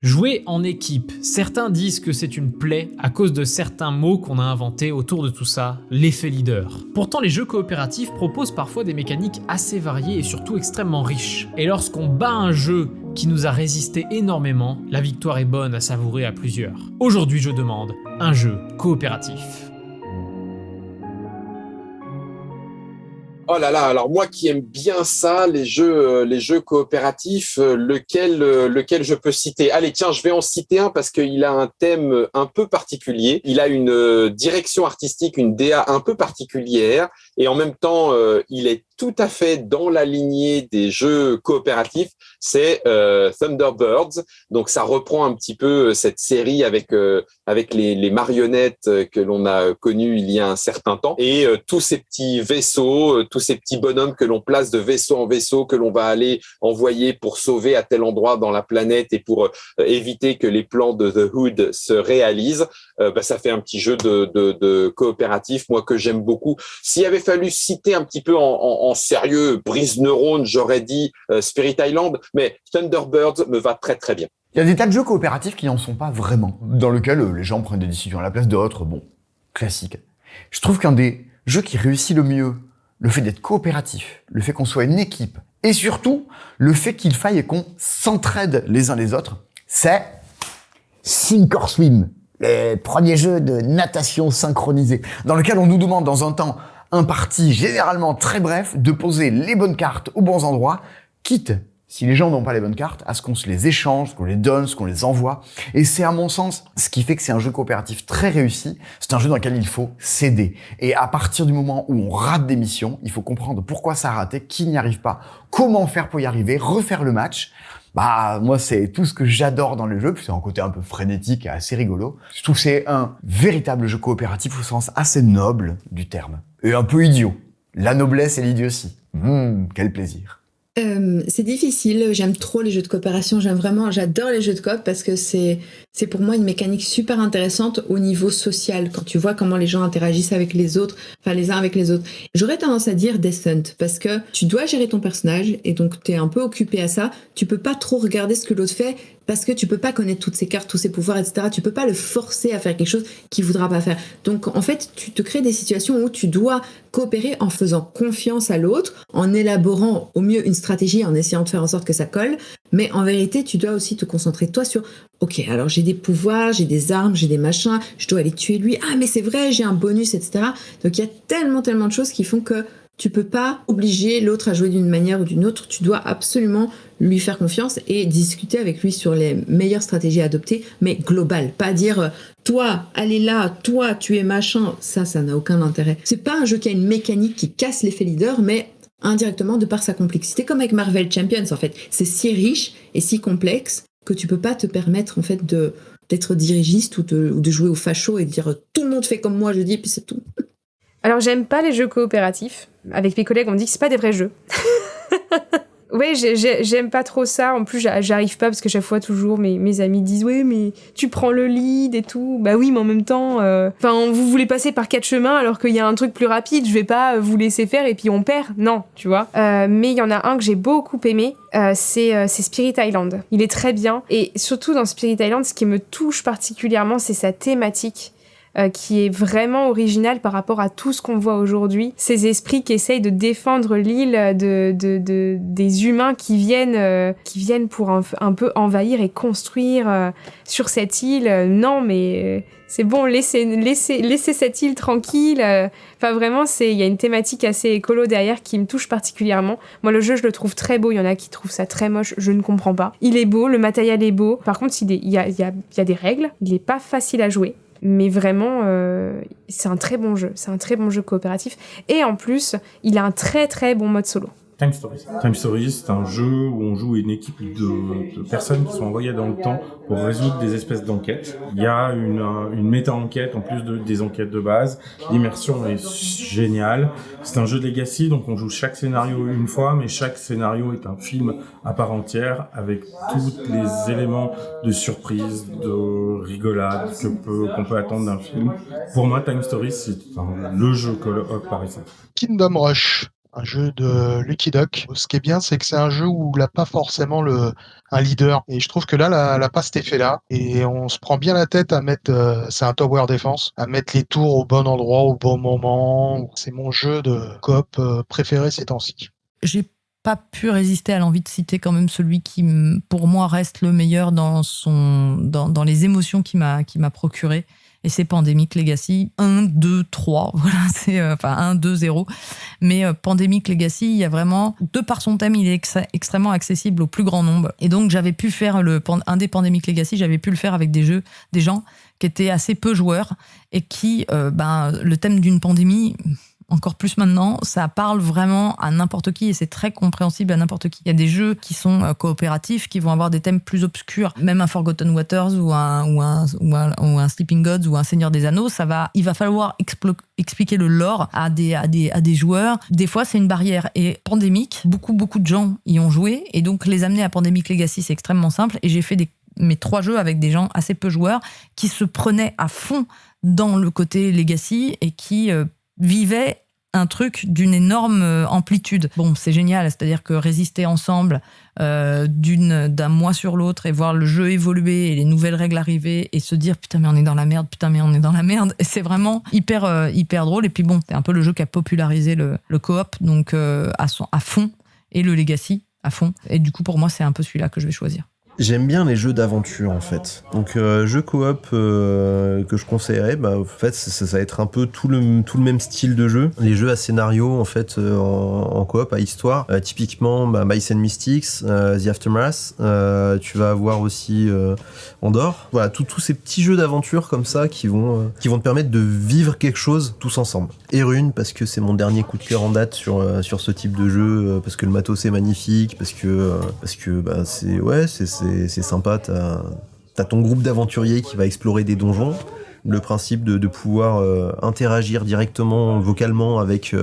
Jouer en équipe, certains disent que c'est une plaie à cause de certains mots qu'on a inventés autour de tout ça, l'effet leader. Pourtant les jeux coopératifs proposent parfois des mécaniques assez variées et surtout extrêmement riches. Et lorsqu'on bat un jeu qui nous a résisté énormément, la victoire est bonne à savourer à plusieurs. Aujourd'hui je demande un jeu coopératif. Oh là là, alors moi qui aime bien ça, les jeux coopératifs, lequel je peux citer? Allez, tiens, je vais en citer un parce qu'il a un thème un peu particulier. Il a une direction artistique, une DA un peu particulière, et en même temps, il est tout à fait dans la lignée des jeux coopératifs. C'est Thunderbirds. Donc ça reprend un petit peu cette série avec les marionnettes que l'on a connues il y a un certain temps, et tous ces petits vaisseaux, tous ces petits bonhommes que l'on place de vaisseau en vaisseau, que l'on va aller envoyer pour sauver à tel endroit dans la planète et pour éviter que les plans de The Hood se réalisent. Ça fait un petit jeu de coopératif, moi, que j'aime beaucoup. S'il avait fallu citer un petit peu en sérieux, brise neurone, j'aurais dit Spirit Island, mais Thunderbirds me va très très bien. Il y a des tas de jeux coopératifs qui n'en sont pas vraiment, dans lesquels les gens prennent des décisions à la place d'autres, bon, classique. Je trouve qu'un des jeux qui réussit le mieux, le fait d'être coopératif, le fait qu'on soit une équipe, et surtout, le fait qu'il faille qu'on s'entraide les uns les autres, c'est Sink or Swim, le premier jeu de natation synchronisée, dans lequel on nous demande dans un temps imparti, généralement très bref, de poser les bonnes cartes aux bons endroits, quitte, si les gens n'ont pas les bonnes cartes, à ce qu'on se les échange, qu'on les donne, ce qu'on les envoie. Et c'est à mon sens ce qui fait que c'est un jeu coopératif très réussi. C'est un jeu dans lequel il faut s'aider. Et à partir du moment où on rate des missions, il faut comprendre pourquoi ça a raté, qui n'y arrive pas, comment faire pour y arriver, refaire le match. Moi, c'est tout ce que j'adore dans le jeu, puis c'est un côté un peu frénétique et assez rigolo. Je trouve que c'est un véritable jeu coopératif au sens assez noble du terme. Et un peu idiot. La noblesse et l'idiotie. Quel plaisir. C'est difficile, j'aime trop les jeux de coopération, j'adore les jeux de coop parce que c'est pour moi une mécanique super intéressante au niveau social, quand tu vois comment les gens interagissent avec les autres, enfin les uns avec les autres. J'aurais tendance à dire Descent, parce que tu dois gérer ton personnage et donc t'es un peu occupé à ça, tu peux pas trop regarder ce que l'autre fait parce que tu peux pas connaître toutes ses cartes, tous ses pouvoirs, etc. Tu peux pas le forcer à faire quelque chose qu'il voudra pas faire. Donc en fait, tu te crées des situations où tu dois coopérer en faisant confiance à l'autre, en élaborant au mieux une stratégie, en essayant de faire en sorte que ça colle. Mais en vérité, tu dois aussi te concentrer toi sur ok, alors j'ai des pouvoirs, j'ai des armes, j'ai des machins, je dois aller tuer lui. Ah mais c'est vrai, j'ai un bonus, etc. Donc il y a tellement de choses qui font que tu peux pas obliger l'autre à jouer d'une manière ou d'une autre. Tu dois absolument lui faire confiance et discuter avec lui sur les meilleures stratégies à adopter, mais global. Pas dire toi, allez là, toi, tu es machin. Ça n'a aucun intérêt. C'est pas un jeu qui a une mécanique qui casse l'effet leader, mais indirectement de par sa complexité, comme avec Marvel Champions en fait. C'est si riche et si complexe que tu peux pas te permettre en fait d'être dirigiste ou de jouer au facho et de dire tout le monde fait comme moi je dis puis c'est tout. Alors j'aime pas les jeux coopératifs. Avec mes collègues on me dit que c'est pas des vrais jeux. Ouais, j'aime pas trop ça. En plus, j'arrive pas parce que chaque fois, toujours, mes amis disent « Ouais, mais tu prends le lead et tout. » Bah oui, mais en même temps, vous voulez passer par 4 chemins alors qu'il y a un truc plus rapide. Je vais pas vous laisser faire et puis on perd. Non, tu vois. Mais il y en a un que j'ai beaucoup aimé. C'est Spirit Island. Il est très bien. Et surtout, dans Spirit Island, ce qui me touche particulièrement, c'est sa thématique. Qui est vraiment original par rapport à tout ce qu'on voit aujourd'hui. Ces esprits qui essayent de défendre l'île des humains qui viennent pour un peu envahir et construire sur cette île. Non, mais c'est bon, laissez cette île tranquille. Vraiment, il y a une thématique assez écolo derrière qui me touche particulièrement. Moi, le jeu, je le trouve très beau. Il y en a qui trouvent ça très moche. Je ne comprends pas. Il est beau, le matériel est beau. Par contre, il y a des règles. Il est pas facile à jouer. Mais vraiment, c'est un très bon jeu. C'est un très bon jeu coopératif. Et en plus, il a un très très bon mode solo. Time Stories. Time Stories, c'est un jeu où on joue une équipe de personnes qui sont envoyées dans le temps pour résoudre des espèces d'enquêtes. Il y a une méta-enquête en plus des enquêtes de base. L'immersion est géniale. C'est un jeu de Legacy, donc on joue chaque scénario une fois, mais chaque scénario est un film à part entière avec tous les éléments de surprise, de rigolade qu'on peut attendre d'un film. Pour moi, Time Stories, c'est le jeu coop par exemple. Kingdom Rush. un jeu de Lucky Duck. Ce qui est bien, c'est que c'est un jeu où il n'a pas forcément un leader. Et je trouve que là, elle n'a pas cet effet-là. Et on se prend bien la tête à mettre, c'est un tower defense, à mettre les tours au bon endroit, au bon moment. C'est mon jeu de coop préféré ces temps-ci. J'ai pas pu résister à l'envie de citer quand même celui qui, pour moi, reste le meilleur dans les émotions qu'il m'a procuré. Et c'est Pandemic Legacy 1, 2, 3. Voilà, c'est 1, 2, 0. Mais Pandemic Legacy, il y a vraiment, de par son thème, il est extrêmement accessible au plus grand nombre. Et donc, j'avais pu faire un des Pandemic Legacy, j'avais pu le faire avec des gens qui étaient assez peu joueurs et qui, le thème d'une pandémie, encore plus maintenant, ça parle vraiment à n'importe qui et c'est très compréhensible à n'importe qui. Il y a des jeux qui sont coopératifs, qui vont avoir des thèmes plus obscurs, même un Forgotten Waters ou un Sleeping Gods ou un Seigneur des Anneaux, il va falloir expliquer le lore à des joueurs. Des fois, c'est une barrière. Et Pandemic, beaucoup de gens y ont joué et donc les amener à Pandemic Legacy, c'est extrêmement simple et j'ai fait mes 3 jeux avec des gens assez peu joueurs qui se prenaient à fond dans le côté Legacy et qui vivaient un truc d'une énorme amplitude. Bon, c'est génial, c'est-à-dire que résister ensemble d'un mois sur l'autre et voir le jeu évoluer et les nouvelles règles arriver et se dire putain mais on est dans la merde, et c'est vraiment hyper drôle. Et puis bon, c'est un peu le jeu qui a popularisé le coop, donc à fond, et le Legacy à fond. Et du coup pour moi c'est un peu celui-là que je vais choisir. J'aime bien les jeux d'aventure en fait. Donc jeu coop que je conseillerais, en fait ça va être un peu tout le même style de jeu. Les jeux à scénario en fait en coop à histoire. Typiquement Mice and Mystics, The Aftermath. Tu vas avoir aussi Andorre. Voilà, tous ces petits jeux d'aventure comme ça qui vont te permettre de vivre quelque chose tous ensemble. Et Rune parce que c'est mon dernier coup de cœur en date sur ce type de jeu parce que le matos est magnifique, parce que c'est sympa, t'as ton groupe d'aventuriers qui va explorer des donjons. Le principe de pouvoir interagir directement, vocalement avec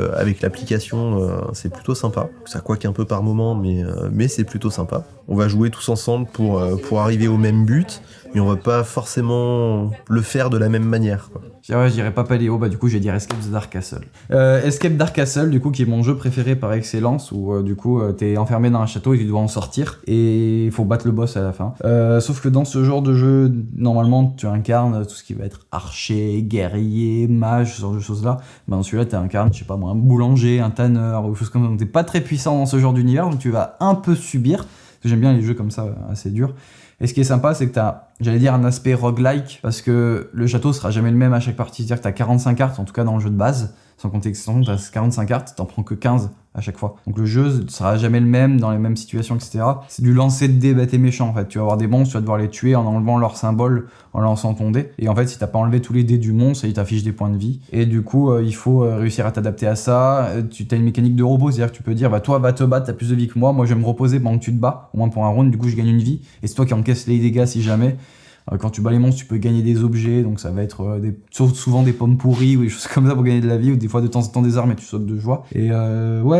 l'application, c'est plutôt sympa. Ça couaque un peu par moment, mais c'est plutôt sympa. On va jouer tous ensemble pour arriver au même but, mais on va pas forcément le faire de la même manière, quoi. Ouais, je dirais pas Paléo, du coup je vais dire Escape the Dark Castle. Escape Dark Castle, du coup, qui est mon jeu préféré par excellence, où du coup t'es enfermé dans un château et tu dois en sortir, et il faut battre le boss à la fin. Sauf que dans ce genre de jeu, normalement tu incarnes tout ce qui va être archer, guerrier, mage, ce genre de choses-là. Dans celui-là tu incarnes, je sais pas moi, un boulanger, un tanneur, ou des choses comme ça. Donc t'es pas très puissant dans ce genre d'univers, donc tu vas un peu subir, parce que j'aime bien les jeux comme ça, assez durs. Et ce qui est sympa, c'est que t'as, j'allais dire, un aspect roguelike, parce que le château sera jamais le même à chaque partie. C'est-à-dire que t'as 45 cartes, en tout cas dans le jeu de base, sans compter que t'as 45 cartes, t'en prends que 15 à chaque fois. Donc le jeu sera jamais le même, dans les mêmes situations, etc. C'est du lancer de dés bêtes et méchants, en fait. Tu vas avoir des monstres, tu vas devoir les tuer en enlevant leur symbole, en lançant ton dé. Et en fait, si t'as pas enlevé tous les dés du monstre, il t'affiche des points de vie. Et du coup, il faut réussir à t'adapter à ça. Tu as une mécanique de repos, c'est-à-dire que tu peux dire, toi, va te battre, t'as plus de vie que moi je vais me reposer pendant que tu te bats, au moins pour un round, du coup, je gagne une vie. Et c'est toi qui encaisse les dégâts si jamais. Quand tu bats les monstres, tu peux gagner des objets, donc ça va être souvent des pommes pourries ou des choses comme ça pour gagner de la vie, ou des fois de temps en temps des armes et tu sautes de joie. Et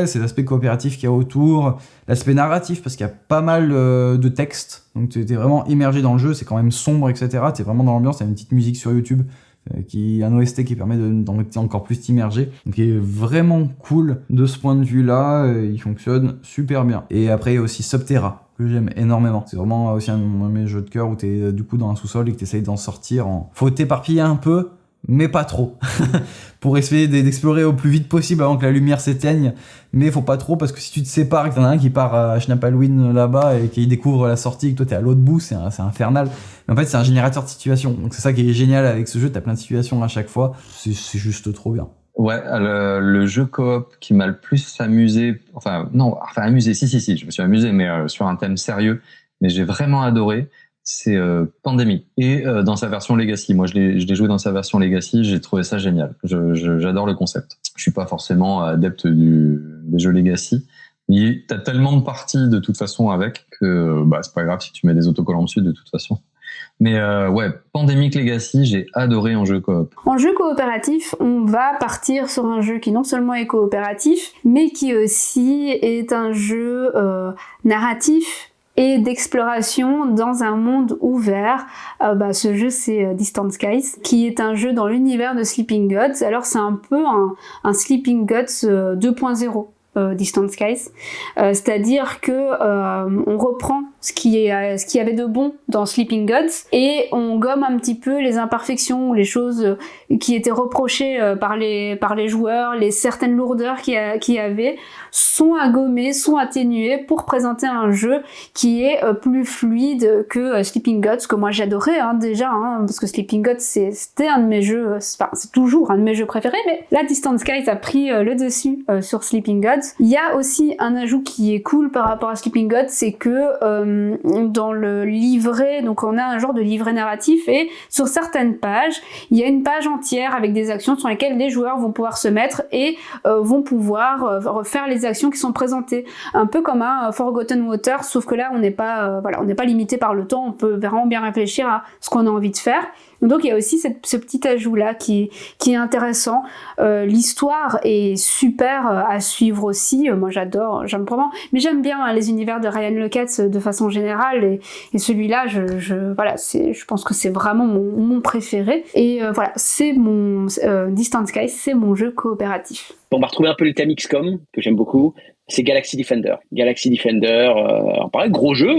c'est l'aspect coopératif qu'il y a autour, l'aspect narratif, parce qu'il y a pas mal de textes, donc tu es vraiment immergé dans le jeu, c'est quand même sombre, etc. Tu es vraiment dans l'ambiance, il y a une petite musique sur YouTube, un OST qui permet d'en être encore plus immergé, donc il est vraiment cool de ce point de vue-là, il fonctionne super bien. Et après il y a aussi Subterra, que j'aime énormément. C'est vraiment aussi un de mes jeux de cœur où t'es du coup dans un sous-sol et que t'essayes d'en sortir. Faut t'éparpiller un peu, mais pas trop. Pour essayer d'explorer au plus vite possible avant que la lumière s'éteigne. Mais faut pas trop, parce que si tu te sépares et que t'en as un qui part à Schnapalwin là-bas et qui découvre la sortie et que toi t'es à l'autre bout, c'est infernal. Mais en fait, c'est un générateur de situations. Donc c'est ça qui est génial avec ce jeu, t'as plein de situations à chaque fois. C'est juste trop bien. Ouais, le jeu coop qui m'a le plus amusé, amusé, si, je me suis amusé, mais sur un thème sérieux, mais j'ai vraiment adoré, c'est Pandemic. Et dans sa version Legacy, moi je l'ai joué dans sa version Legacy, j'ai trouvé ça génial. J'adore le concept. Je suis pas forcément adepte des jeux Legacy, mais t'as tellement de parties de toute façon avec que c'est pas grave si tu mets des autocollants dessus de toute façon. Mais Pandemic Legacy, j'ai adoré en jeu coop. En jeu coopératif, on va partir sur un jeu qui non seulement est coopératif, mais qui aussi est un jeu narratif et d'exploration dans un monde ouvert. Ce jeu, c'est Distant Skies, qui est un jeu dans l'univers de Sleeping Gods. Alors c'est un peu un Sleeping Gods 2.0. Distant Skies, c'est-à-dire que on reprend ce qu'il y avait de bon dans Sleeping Gods et on gomme un petit peu les imperfections, les choses qui étaient reprochées par les joueurs, les certaines lourdeurs qu'il y avait sont à gommer, sont atténuées pour présenter un jeu qui est plus fluide que Sleeping Gods, que moi j'adorais déjà, parce que Sleeping Gods c'était un de mes jeux, enfin c'est toujours un de mes jeux préférés, mais là Distant Skies a pris le dessus sur Sleeping Gods. Il y a aussi un ajout qui est cool par rapport à Sleeping Gods, c'est que dans le livret, donc on a un genre de livret narratif et sur certaines pages, il y a une page entière avec des actions sur lesquelles les joueurs vont pouvoir se mettre et vont pouvoir faire les actions qui sont présentées. Un peu comme un Forgotten Waters, sauf que là on n'est pas limité par le temps, on peut vraiment bien réfléchir à ce qu'on a envie de faire. Donc il y a aussi ce petit ajout-là qui est intéressant. L'histoire est super à suivre aussi. Moi j'aime vraiment. Mais j'aime bien les univers de Ryan Lucas de façon générale. Et celui-là, je pense que c'est vraiment mon préféré. Et voilà, c'est mon Distant Skies, c'est mon jeu coopératif. On va retrouver un peu le thème XCOM, que j'aime beaucoup. C'est Galaxy Defender. Galaxy Defender, pareil, gros jeu,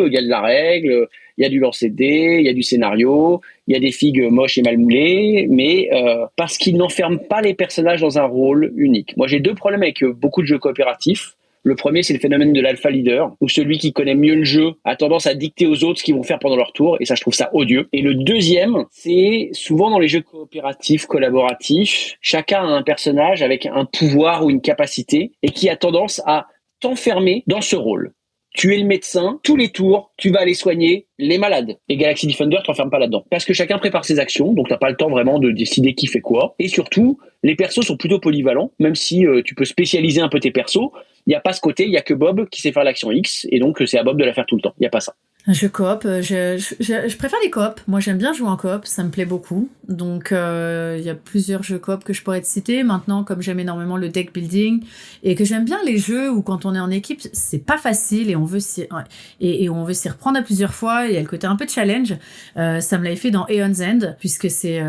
il y a de la règle, il y a du lancer de dés, il y a du scénario, il y a des figues moches et mal moulées, mais parce qu'ils n'enferment pas les personnages dans un rôle unique. Moi, j'ai 2 problèmes avec beaucoup de jeux coopératifs. Le premier, c'est le phénomène de l'alpha leader, où celui qui connaît mieux le jeu a tendance à dicter aux autres ce qu'ils vont faire pendant leur tour, et ça, je trouve ça odieux. Et le deuxième, c'est souvent dans les jeux coopératifs, collaboratifs, chacun a un personnage avec un pouvoir ou une capacité, et qui a tendance à t'enfermer dans ce rôle. Tu es le médecin, tous les tours, tu vas aller soigner les malades. Et Galaxy Defender t'enferme pas là-dedans. Parce que chacun prépare ses actions, donc t'as pas le temps vraiment de décider qui fait quoi. Et surtout, les persos sont plutôt polyvalents, même si tu peux spécialiser un peu tes persos. Il n'y a pas ce côté, il n'y a que Bob qui sait faire l'action X, et donc c'est à Bob de la faire tout le temps. Il n'y a pas ça. Un jeu coop, je préfère les coop. Moi, j'aime bien jouer en coop, ça me plaît beaucoup. Donc, il y a plusieurs jeux coop que je pourrais te citer. Maintenant, comme j'aime énormément le deck building et que j'aime bien les jeux où quand on est en équipe, c'est pas facile et on veut on veut s'y reprendre à plusieurs fois. Il y a le côté un peu de challenge. Ça me l'avait fait dans Aeon's End puisque c'est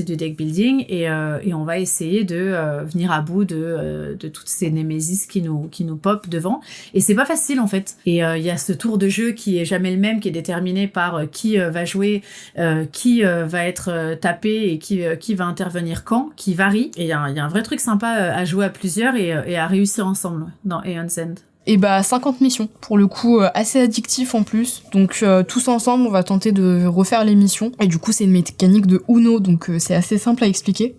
du deck building et on va essayer de venir à bout de toutes ces némésis qui nous pop devant. Et c'est pas facile en fait. Et il y a ce tour de jeu qui est jamais le même, qui est déterminé par qui va jouer, qui va être tapé et qui va intervenir quand, qui varie. Et il y a un vrai truc sympa à jouer à plusieurs et à réussir ensemble dans Aeon's End. Et 50 missions, pour le coup assez addictif en plus. Donc tous ensemble, on va tenter de refaire les missions. Et du coup, c'est une mécanique de Uno, donc c'est assez simple à expliquer.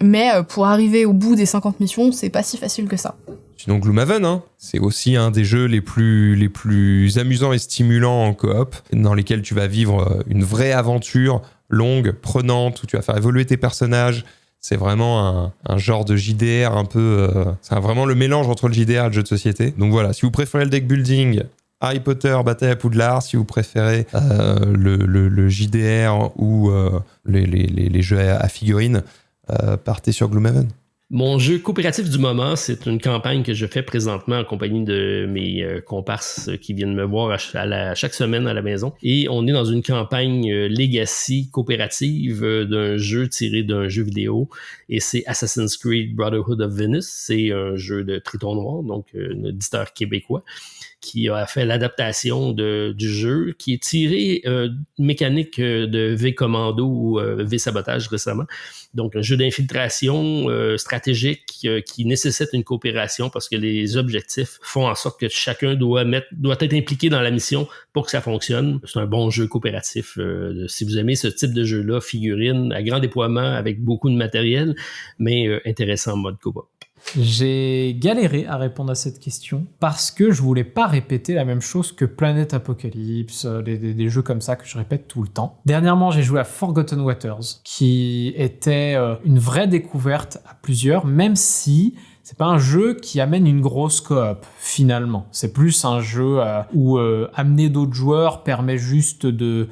Mais pour arriver au bout des 50 missions, c'est pas si facile que ça. Sinon Gloomhaven, c'est aussi un des jeux les plus amusants et stimulants en coop, dans lesquels tu vas vivre une vraie aventure longue, prenante, où tu vas faire évoluer tes personnages. C'est vraiment un genre de JDR un peu... c'est vraiment le mélange entre le JDR et le jeu de société. Donc voilà, si vous préférez le deck building, Harry Potter, Bataille à Poudlard, si vous préférez le JDR ou les jeux à figurines, partez sur Gloomhaven. Mon jeu coopératif du moment, c'est une campagne que je fais présentement en compagnie de mes comparses qui viennent me voir chaque semaine à la maison. Et on est dans une campagne Legacy coopérative d'un jeu tiré d'un jeu vidéo. Et c'est Assassin's Creed Brotherhood of Venus. C'est un jeu de Triton Noir, donc un éditeur québécois, qui a fait l'adaptation du jeu, qui est tiré mécanique de V-Commando ou V-Sabotage récemment. Donc, un jeu d'infiltration stratégique qui nécessite une coopération parce que les objectifs font en sorte que chacun doit être impliqué dans la mission pour que ça fonctionne. C'est un bon jeu coopératif. Si vous aimez ce type de jeu-là, figurine, à grand déploiement avec beaucoup de matériel, mais intéressant en mode coop. J'ai galéré à répondre à cette question parce que je voulais pas répéter la même chose que Planet Apocalypse, des jeux comme ça que je répète tout le temps. Dernièrement, j'ai joué à Forgotten Waters, qui était une vraie découverte à plusieurs, même si c'est pas un jeu qui amène une grosse coop, finalement. C'est plus un jeu où amener d'autres joueurs permet juste de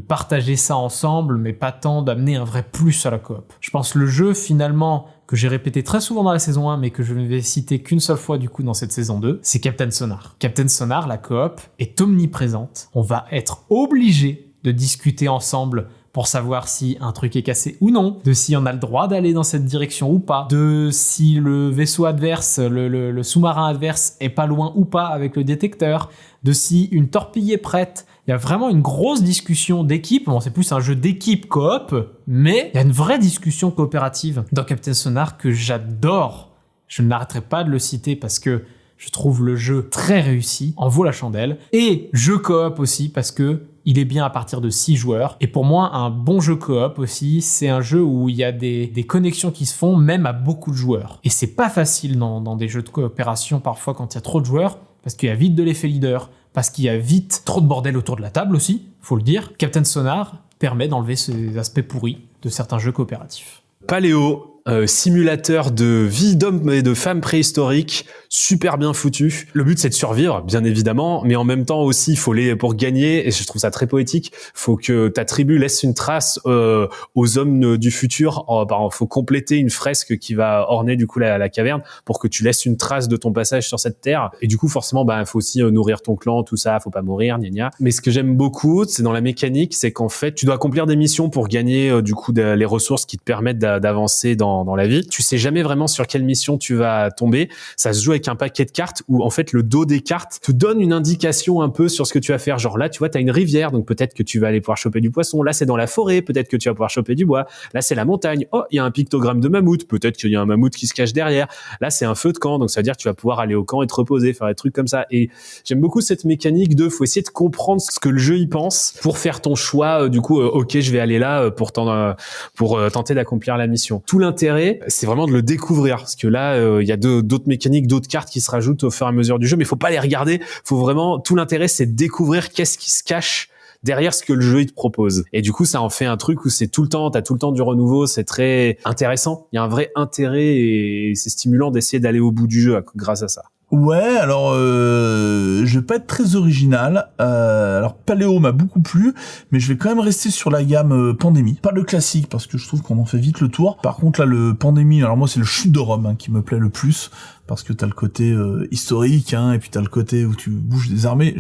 partager ça ensemble, mais pas tant d'amener un vrai plus à la coop. Je pense que le jeu, finalement, que j'ai répété très souvent dans la saison 1, mais que je ne vais citer qu'une seule fois, du coup, dans cette saison 2, c'est Captain Sonar. Captain Sonar, la coop, est omniprésente. On va être obligé de discuter ensemble pour savoir si un truc est cassé ou non, de si on a le droit d'aller dans cette direction ou pas, de si le vaisseau adverse, le sous-marin adverse est pas loin ou pas avec le détecteur, de si une torpille est prête. Il y a vraiment une grosse discussion d'équipe. Bon, c'est plus un jeu d'équipe coop, mais il y a une vraie discussion coopérative dans Captain Sonar que j'adore. Je n'arrêterai pas de le citer parce que je trouve le jeu très réussi, en vaut la chandelle. Et jeu coop aussi parce que il est bien à partir de 6 joueurs. Et pour moi, un bon jeu coop aussi, c'est un jeu où il y a des connexions qui se font même à beaucoup de joueurs. Et c'est pas facile dans des jeux de coopération parfois quand il y a trop de joueurs, parce qu'il y a vite de l'effet leader, parce qu'il y a vite trop de bordel autour de la table aussi, faut le dire. Captain Sonar permet d'enlever ces aspects pourris de certains jeux coopératifs. Paléo, simulateur de vie d'hommes et de femmes préhistoriques, super bien foutu. Le but c'est de survivre, bien évidemment, mais en même temps aussi, il faut pour gagner, et je trouve ça très poétique, faut que ta tribu laisse une trace aux hommes du futur. Faut compléter une fresque qui va orner du coup la caverne pour que tu laisses une trace de ton passage sur cette terre. Et du coup, forcément, faut aussi nourrir ton clan, tout ça, faut pas mourir, gna gna. Mais ce que j'aime beaucoup, c'est dans la mécanique, c'est qu'en fait, tu dois accomplir des missions pour gagner du coup les ressources qui te permettent d'avancer dans la vie. Tu sais jamais vraiment sur quelle mission tu vas tomber. Ça se joue avec un paquet de cartes où en fait le dos des cartes te donne une indication un peu sur ce que tu vas faire. Genre là, tu vois, t'as une rivière, donc peut-être que tu vas aller pouvoir choper du poisson. Là, c'est dans la forêt, peut-être que tu vas pouvoir choper du bois. Là, c'est la montagne. Oh, il y a un pictogramme de mammouth, peut-être qu'il y a un mammouth qui se cache derrière. Là, c'est un feu de camp, donc ça veut dire que tu vas pouvoir aller au camp et te reposer, faire des trucs comme ça. Et j'aime beaucoup cette mécanique faut essayer de comprendre ce que le jeu y pense pour faire ton choix. Du coup, ok, je vais aller là pour tenter d'accomplir la mission. Tout l'intérêt, c'est vraiment de le découvrir, parce que là, il y a d'autres mécaniques, d'autres cartes qui se rajoutent au fur et à mesure du jeu, mais faut pas les regarder. Faut vraiment, tout l'intérêt, c'est de découvrir qu'est-ce qui se cache derrière ce que le jeu il te propose. Et du coup, ça en fait un truc où t'as tout le temps du renouveau, c'est très intéressant. Il y a un vrai intérêt et c'est stimulant d'essayer d'aller au bout du jeu grâce à ça. Ouais, alors je vais pas être très original. Alors Paléo m'a beaucoup plu, mais je vais quand même rester sur la gamme Pandémie. Pas le classique parce que je trouve qu'on en fait vite le tour. Par contre là, le Pandémie, alors moi c'est le chute de Rome qui me plaît le plus parce que t'as le côté historique, et puis t'as le côté où tu bouges des armées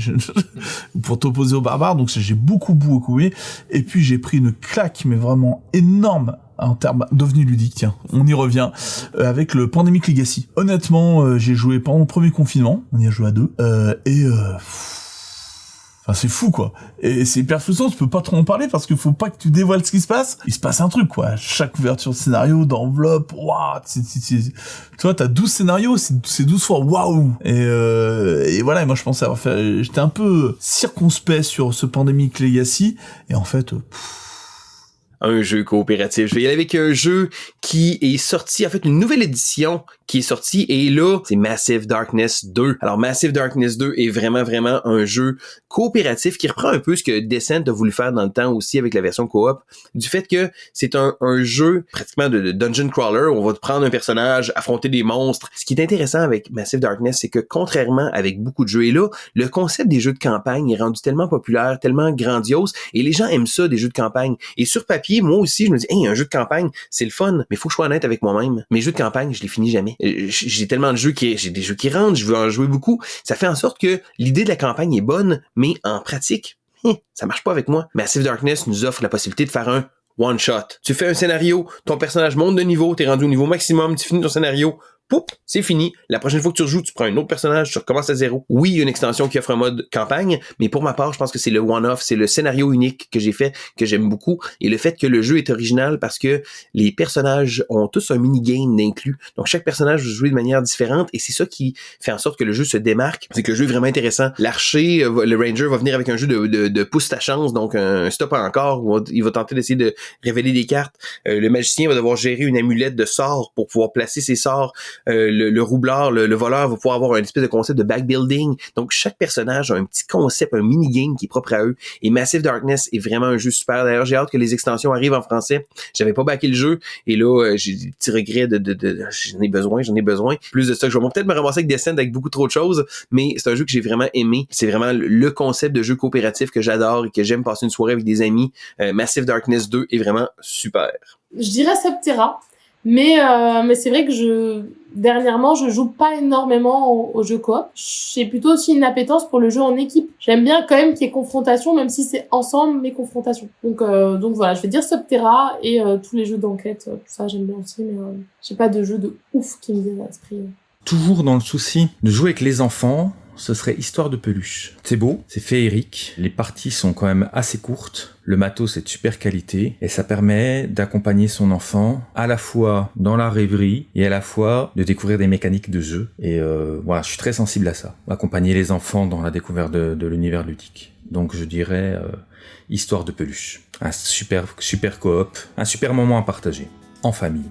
pour t'opposer aux barbares. Donc j'ai beaucoup aimé. Et puis j'ai pris une claque, mais vraiment énorme en termes d'OVNI ludique, tiens, on y revient, avec le Pandemic Legacy. Honnêtement, j'ai joué pendant le premier confinement, on y a joué à 2, c'est fou, quoi. Et c'est hyper frustrant, tu peux pas trop en parler parce qu'il faut pas que tu dévoiles ce qui se passe. Il se passe un truc, quoi. Chaque ouverture de scénario, d'enveloppe, waouh, tu vois, t'as 12 scénarios, c'est 12 fois waouh. Et voilà, et moi je pensais avoir fait, j'étais un peu circonspect sur ce Pandemic Legacy, et en fait, un jeu coopératif. Je vais y aller avec un jeu qui est sorti, en fait, une nouvelle édition qui est sortie, et là, c'est Massive Darkness 2. Alors, Massive Darkness 2 est vraiment un jeu coopératif qui reprend un peu ce que Descent a voulu faire dans le temps aussi avec la version coop, du fait que c'est un jeu pratiquement de dungeon crawler où on va prendre un personnage, affronter des monstres. Ce qui est intéressant avec Massive Darkness, c'est que contrairement avec beaucoup de jeux, et là, le concept des jeux de campagne est rendu tellement populaire, tellement grandiose, et les gens aiment ça, des jeux de campagne. Et sur papier, moi aussi, je me dis, un jeu de campagne, c'est le fun, mais faut que je sois honnête avec moi-même. Mes jeux de campagne, je les finis jamais. J'ai tellement de jeux j'ai des jeux qui rentrent, je veux en jouer beaucoup. Ça fait en sorte que l'idée de la campagne est bonne, mais en pratique, ça marche pas avec moi. Massive Darkness nous offre la possibilité de faire un one shot. Tu fais un scénario, ton personnage monte de niveau, t'es rendu au niveau maximum, tu finis ton scénario, poup, c'est fini. La prochaine fois que tu rejoues, tu prends un autre personnage, tu recommences à zéro. Oui, il y a une extension qui offre un mode campagne, mais pour ma part, je pense que c'est le one-off, c'est le scénario unique que j'ai fait, que j'aime beaucoup, et le fait que le jeu est original parce que les personnages ont tous un mini-game d'inclus. Donc, chaque personnage va jouer de manière différente, et c'est ça qui fait en sorte que le jeu se démarque. C'est que le jeu est vraiment intéressant. L'archer, le ranger va venir avec un jeu de pousse ta chance, donc un stop encore, où il va tenter d'essayer de révéler des cartes. Le magicien va devoir gérer une amulette de sorts pour pouvoir placer ses sorts. Le roublard, le voleur va pouvoir avoir un espèce de concept de backbuilding. Donc, chaque personnage a un petit concept, un mini-game qui est propre à eux. Et Massive Darkness est vraiment un jeu super. D'ailleurs, j'ai hâte que les extensions arrivent en français. J'avais pas backé le jeu. Et là, j'ai des petits regrets j'en ai besoin. Plus de ça, que je vais peut-être me ramasser avec Descent avec beaucoup trop de choses. Mais c'est un jeu que j'ai vraiment aimé. C'est vraiment le concept de jeu coopératif que j'adore et que j'aime passer une soirée avec des amis. Massive Darkness 2 est vraiment super. Je dirais Subterra. Mais c'est vrai que dernièrement, je joue pas énormément aux jeux coop. J'ai plutôt aussi une appétence pour le jeu en équipe. J'aime bien quand même qu'il y ait confrontation, même si c'est ensemble, mais confrontation. Donc voilà, je vais dire Subterra et tous les jeux d'enquête, tout ça j'aime bien aussi, mais j'ai pas de jeu de ouf qui me viennent à l'esprit. Toujours dans le souci de jouer avec les enfants, ce serait Histoire de peluche. C'est beau, c'est féerique, les parties sont quand même assez courtes, le matos est de super qualité, et ça permet d'accompagner son enfant à la fois dans la rêverie et à la fois de découvrir des mécaniques de jeu. Et voilà, je suis très sensible à ça, accompagner les enfants dans la découverte de l'univers ludique. Donc je dirais Histoire de peluche. Un super coop, un super moment à partager, en famille.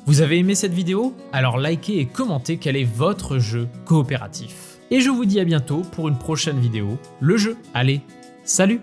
Vous avez aimé cette vidéo? Alors likez et commentez quel est votre jeu coopératif. Et je vous dis à bientôt pour une prochaine vidéo, le jeu. Allez, salut!